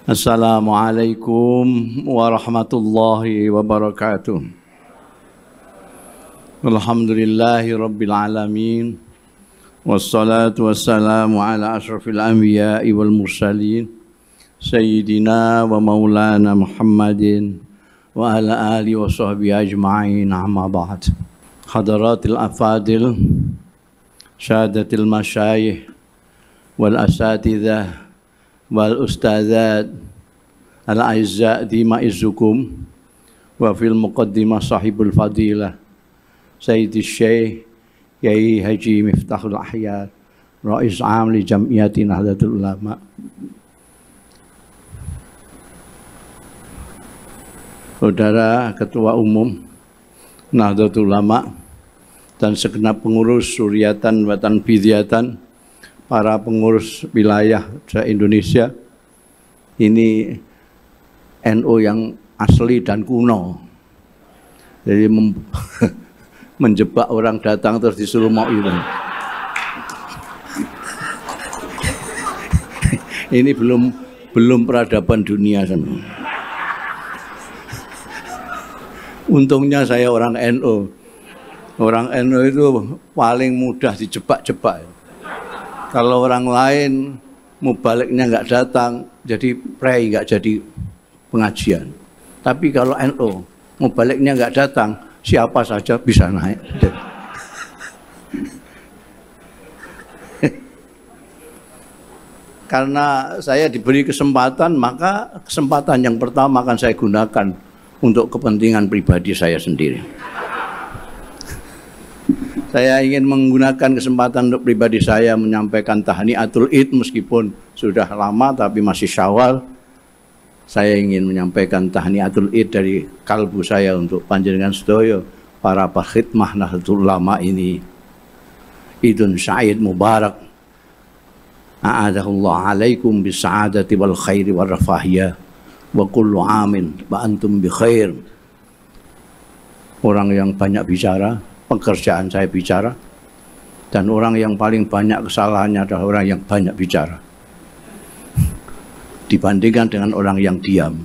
Assalamualaikum warahmatullahi wabarakatuh. Alhamdulillahi rabbil alamin. Wassalatu wassalamu ala ashrafil anbiya'i wal mursalin Sayyidina wa maulana Muhammadin wa ala alihi wa sahbihi ajma'in, amma ba'd. Hadaratil afadil, syahadatil masyayikh wal asatidzah wal ustadzat al-aizza di ma'izzukum wa fil muqaddimah sahibul fadilah Sayyidi Syekh Yai Haji Miftahul Ahyar Rais Am li Jam'iyati Nahdlatul Ulama, Saudara Ketua Umum Nahdlatul Ulama dan segenap pengurus Suryatan Watan Bidyatan, para pengurus wilayah se-Indonesia. Ini NU yang asli dan kuno, jadi menjebak orang datang terus disuruh mau itu. Ini belum peradaban dunia sana. Untungnya saya orang NU. Orang NU itu paling mudah dijebak-jebak. Kalau orang lain mubaliknya nggak datang, jadi prei, nggak jadi pengajian. Tapi kalau NU mubaliknya nggak datang, siapa saja bisa naik. Karena saya diberi kesempatan, maka kesempatan yang pertama akan saya gunakan untuk kepentingan pribadi saya sendiri. Saya ingin menggunakan kesempatan untuk pribadi saya menyampaikan tahniatul Id, meskipun sudah lama tapi masih Syawal. Saya ingin menyampaikan tahniatul Id dari kalbu saya untuk panjenengan sedaya para pekhidmah Nahdlatul Ulama ini. Idun Sa'id Mubarak. A'adahullah alaikum bisa'adati wal khairi wal rafahiyah wa kullu amin wa antum bi khair. Orang yang banyak bicara, pekerjaan saya bicara, dan orang yang paling banyak kesalahannya adalah orang yang banyak bicara dibandingkan dengan orang yang diam.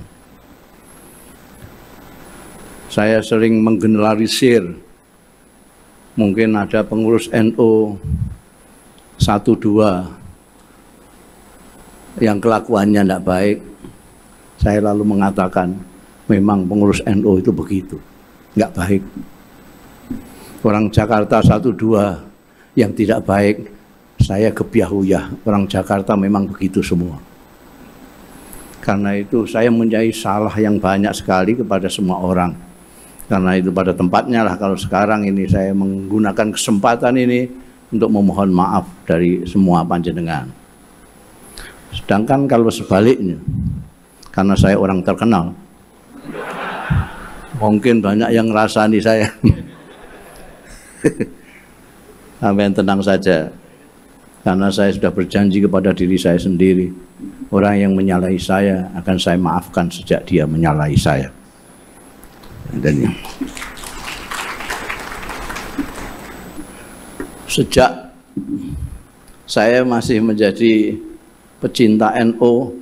Saya sering menggeneralisir, mungkin ada pengurus NU 1-2 yang kelakuannya tidak baik. Saya lalu mengatakan memang pengurus NU itu begitu, nggak baik. Orang Jakarta 1-2 yang tidak baik, saya gebyahuyah. Orang Jakarta memang begitu semua. Karena itu saya mempunyai salah yang banyak sekali kepada semua orang. Karena itu pada tempatnya lah kalau sekarang ini saya menggunakan kesempatan ini untuk memohon maaf dari semua panjenengan. Sedangkan kalau sebaliknya, karena saya orang terkenal, mungkin banyak yang ngerasani saya. Sampai tenang saja, karena saya sudah berjanji kepada diri saya sendiri, orang yang menyalahi saya akan saya maafkan sejak dia menyalahi saya. Dan sejak saya masih menjadi pecinta NU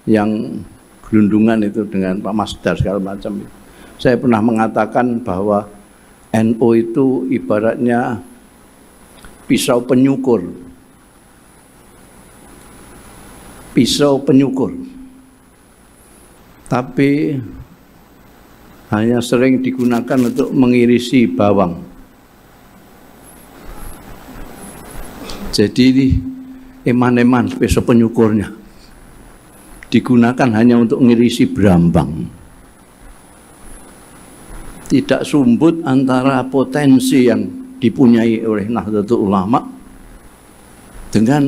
yang gelundungan itu dengan Pak Masdar segala macam, saya pernah mengatakan bahwa NU itu ibaratnya pisau penyukur. Pisau penyukur. Tapi hanya sering digunakan untuk mengirisi bawang. Jadi eman-eman pisau penyukurnya digunakan hanya untuk mengirisi berambang. Tidak sumbut antara potensi yang dipunyai oleh Nahdlatul Ulama dengan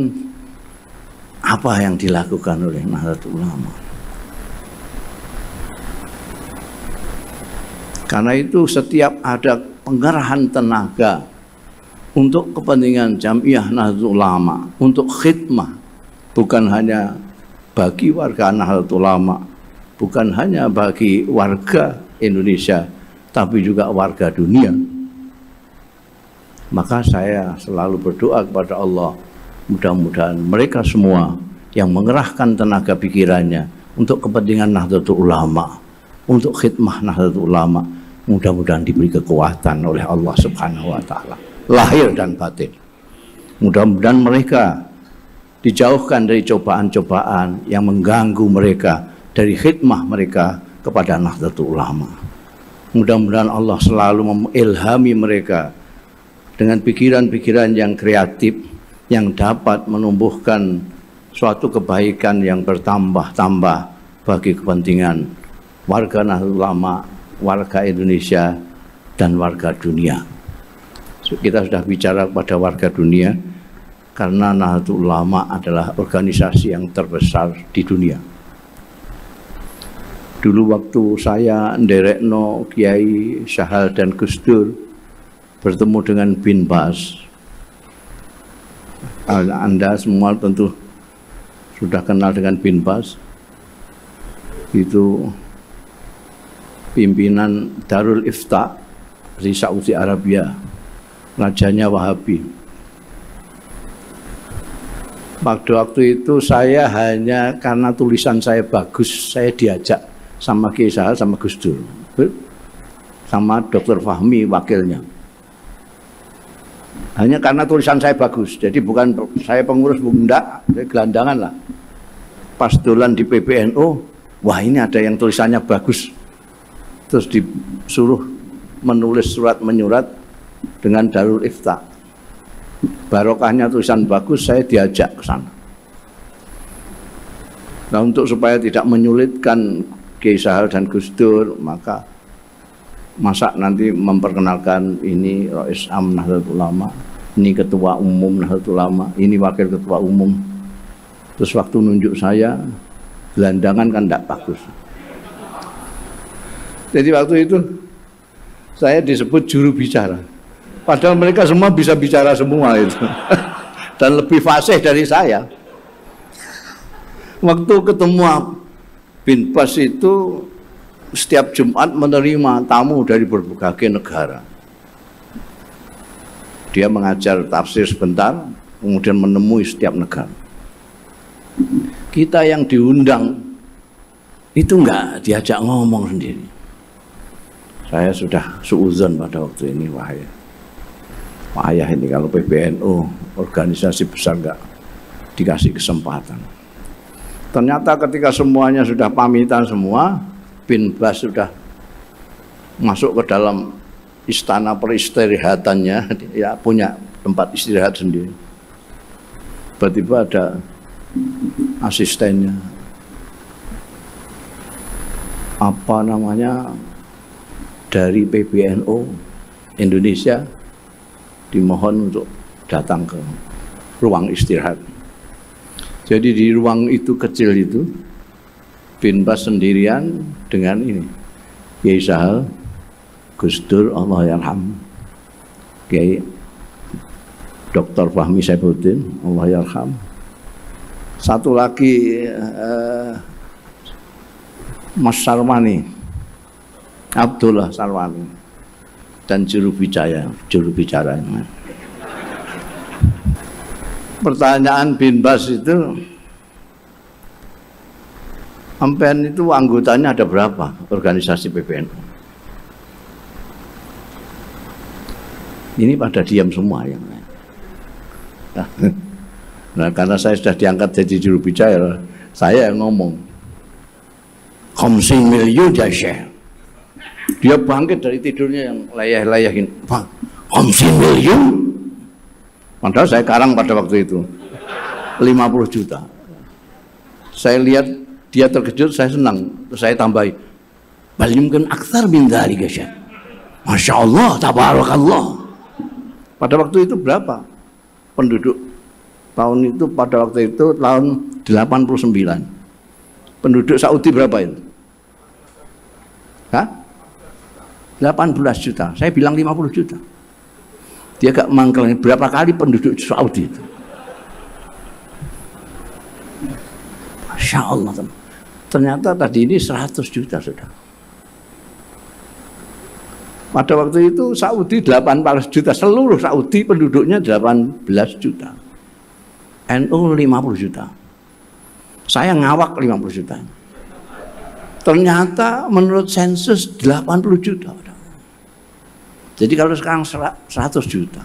apa yang dilakukan oleh Nahdlatul Ulama. Karena itu setiap ada pengerahan tenaga untuk kepentingan Jam'iyah Nahdlatul Ulama, untuk khidmah, bukan hanya bagi warga Nahdlatul Ulama, bukan hanya bagi warga Indonesia, tapi juga warga dunia, maka saya selalu berdoa kepada Allah, mudah-mudahan mereka semua yang mengerahkan tenaga pikirannya untuk kepentingan Nahdlatul Ulama, untuk khidmah Nahdlatul Ulama. Mudah-mudahan diberi kekuatan oleh Allah Subhanahu wa taala, lahir dan batin. Mudah-mudahan mereka dijauhkan dari cobaan-cobaan yang mengganggu mereka dari khidmah mereka kepada Nahdlatul Ulama. Mudah-mudahan Allah selalu mengilhami mereka dengan pikiran-pikiran yang kreatif yang dapat menumbuhkan suatu kebaikan yang bertambah-tambah bagi kepentingan warga Nahdlatul Ulama, warga Indonesia, dan warga dunia. Kita sudah bicara kepada warga dunia karena Nahdlatul Ulama adalah organisasi yang terbesar di dunia. Dulu waktu saya nderekno Kiai Syahal dan Gus Dur bertemu dengan Bin Bas, Anda semua tentu sudah kenal dengan Bin Bas. Itu pimpinan Darul Ifta di Saudi Arabia, rajanya Wahabi. Waktu itu saya hanya karena tulisan saya bagus, saya diajak sama Kiai Sahal sama Gus Dur, sama Dr. Fahmi wakilnya. Hanya karena tulisan saya bagus, jadi bukan saya pengurus, bunda, saya gelandangan lah. Pas dolan di PBNU, wah ini ada yang tulisannya bagus, terus disuruh menulis surat menyurat dengan Darul Ifta. Barokahnya tulisan bagus, saya diajak ke sana. Nah, untuk supaya tidak menyulitkan Kiai Sahal dan Gus Dur, maka masa nanti memperkenalkan ini Rais Am Nahdlatul Ulama, ini ketua umum Nahdlatul Ulama, ini wakil ketua umum. Terus waktu nunjuk saya, gelandangan kan tidak bagus. Jadi waktu itu saya disebut juru bicara. Padahal mereka semua bisa bicara semua itu. Dan lebih fasih dari saya. Waktu ketemu Bin Bas itu setiap Jumat menerima tamu dari berbagai negara. Dia mengajar tafsir sebentar, kemudian menemui setiap negara. Kita yang diundang itu enggak diajak ngomong sendiri. Saya sudah suudzon pada waktu ini, wahaya ini kalau PBNU organisasi besar enggak dikasih kesempatan. Ternyata ketika semuanya sudah pamitan semua, Bin Bas sudah masuk ke dalam istana peristirahatannya, ya punya tempat istirahat sendiri. Tiba-tiba ada asistennya, apa namanya, dari PBNU Indonesia, dimohon untuk datang ke ruang istirahat. Jadi di ruang itu kecil itu Bin Bas sendirian dengan ini Kiai Sahal, Gus Dur Allah yarham, Kiai Dr. Fahmi Saifuddin Allah yarham, satu lagi Mas Sarwani, Abdullah Sarwani, dan juru bicara. Pertanyaan Bin Bas itu, sampean itu anggotanya ada berapa organisasi PBNU? Ini pada diam semua yang. Nah, karena saya sudah diangkat jadi juru bicara, saya yang ngomong. 50 miliar ya Syekh. Dia bangkit dari tidurnya yang layah-layahin. 50 miliar. Padahal saya karang pada waktu itu 50 juta. Saya lihat dia terkejut, saya senang. Terus saya tambahi, bal yumkin aktsar min dzalika Syekh. Masya Allah, tabarakallah. Pada waktu itu berapa penduduk? Tahun itu pada waktu itu tahun 89. Penduduk Saudi berapa itu? Hah? 18 juta. Saya bilang 50 juta. Dia gak mangkel berapa kali penduduk Saudi itu. Masya Allah. Ternyata tadi ini 100 juta sudah. Pada waktu itu Saudi 18 juta. Seluruh Saudi penduduknya 18 juta. NU 50 juta. Saya ngawak 50 juta. Ternyata menurut sensus 80 juta. Jadi kalau sekarang 100 juta.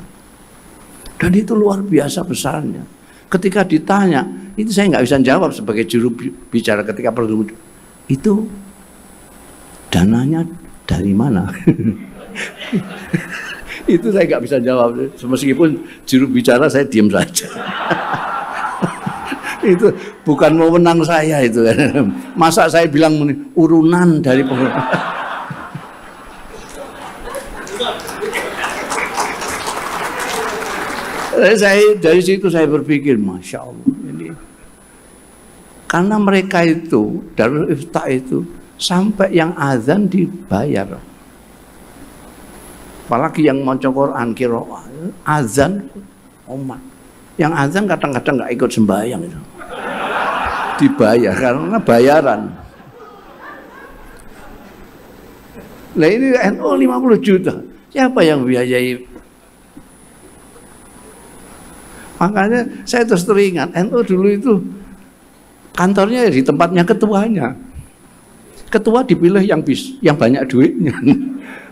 Dan itu luar biasa besarnya. Ketika ditanya, itu saya nggak bisa jawab sebagai juru bicara ketika perlu. Itu dananya dari mana? Itu saya nggak bisa jawab. Meskipun juru bicara saya diam saja. Itu bukan wewenang saya itu. Masa saya bilang urunan dari pengelola. Dari situ saya berpikir, Masya Allah ini. Karena mereka itu, Darul Ifta itu, sampai yang azan dibayar. Apalagi yang maca Quran, qiraah, azan, umat. Yang azan kadang-kadang nggak ikut sembahyang itu. Dibayar karena bayaran. Nah ini NU 50 juta. Siapa yang biayai? Makanya saya terus teringat, NU dulu itu kantornya di tempatnya ketuanya. Ketua dipilih yang banyak duitnya.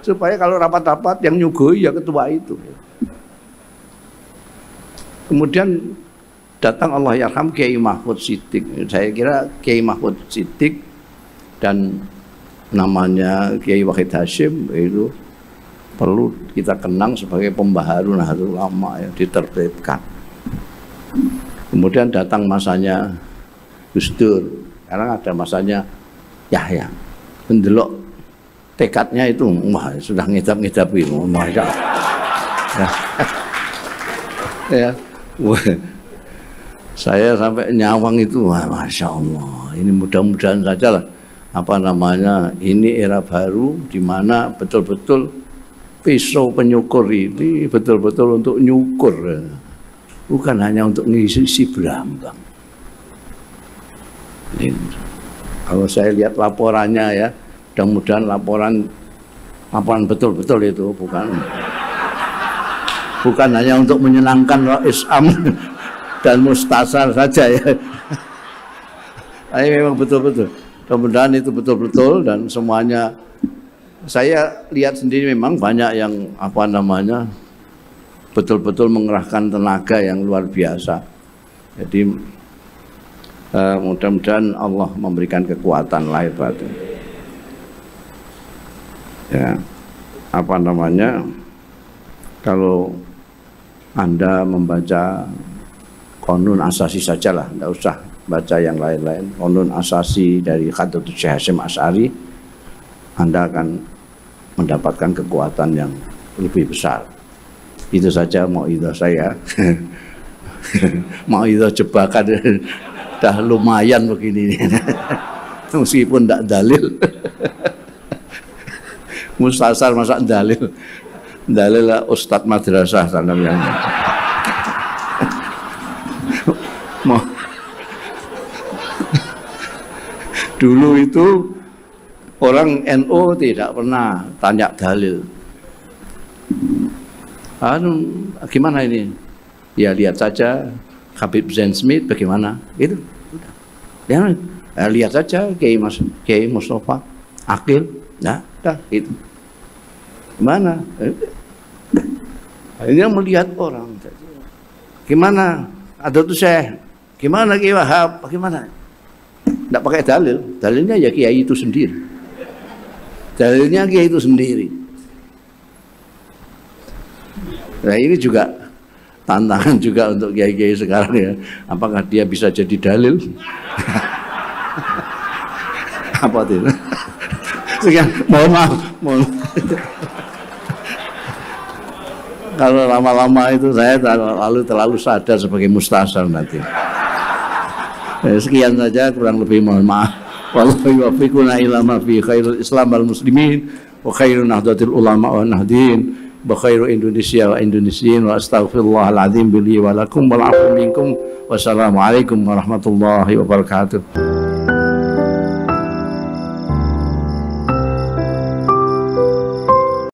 Supaya kalau rapat-rapat yang nyugoi ya ketua itu. Kemudian datang Allah yarham Kiai Mahfud Siddiq. Saya kira Kiai Mahfud Siddiq dan namanya Kiai Wahid Hashim itu perlu kita kenang sebagai pembaharu Nahdlatul Ulama yang diterbitkan. Kemudian datang masanya Gus Dur, sekarang ada masanya Yahya. Mendelok tekadnya itu, wah sudah ngidap-ngidapi, masya Allah. Ya, saya sampai nyawang itu, wah masya Allah. Ini mudah-mudahan saja lah, apa namanya, ini era baru di mana betul-betul pisau penyukur ini betul-betul untuk nyukur. Bukan hanya untuk ngisi berambang. Kalau saya lihat laporannya ya, mudah-mudahan laporan betul-betul itu bukan hanya untuk menyenangkan Islam dan Mustasar saja ya. Tapi memang betul-betul. Mudah-mudahan itu betul-betul dan semuanya. Saya lihat sendiri memang banyak yang apa namanya, betul-betul mengerahkan tenaga yang luar biasa. Jadi mudah-mudahan Allah memberikan kekuatan lahir batin. Ya, apa namanya? Kalau Anda membaca Qanun Asasi sajalah, tidak usah baca yang lain-lain. Qanun Asasi dari Khadratul Syekh Hasyim Asy'ari, Anda akan mendapatkan kekuatan yang lebih besar. Itu saja mauidhah saya. Mauidhah jebakan dah lumayan begini. Meskipun tidak dalil. Mustasar masa dalil. Dalil lah Ustadz madrasah tanam yang. Dulu itu orang NU tidak pernah tanya dalil. Gimana ini? Ya lihat saja Habib Zain Smith bagaimana itu. Ya, lihat saja Kiai Mustafa Akil, nah, itu. Gimana? Ini yang melihat orang. Gimana? Ada tuh Syekh. Gimana Kiai Wahab? Bagaimana? Tidak pakai dalil. Dalilnya ya Kiai itu sendiri. Dalilnya Kiai itu sendiri. Nah ini juga tantangan juga untuk kiai-kiai sekarang ya. Apakah dia bisa jadi dalil? Apa itu? Sekian, mohon maaf. Kalau lama-lama itu saya terlalu sadar sebagai mustasar nanti. Sekian saja, kurang lebih mohon maaf. Wallahu yuwaffiquna ila ma fi khairul Islam wal muslimin wa khairun nahdlatul ulama wa nahdin. Bakhairu Indonesia wa Indonesiin wa astaghfirullahal azim li wa lakum wal afu minkum. Wassalamualaikum warahmatullahi wabarakatuh.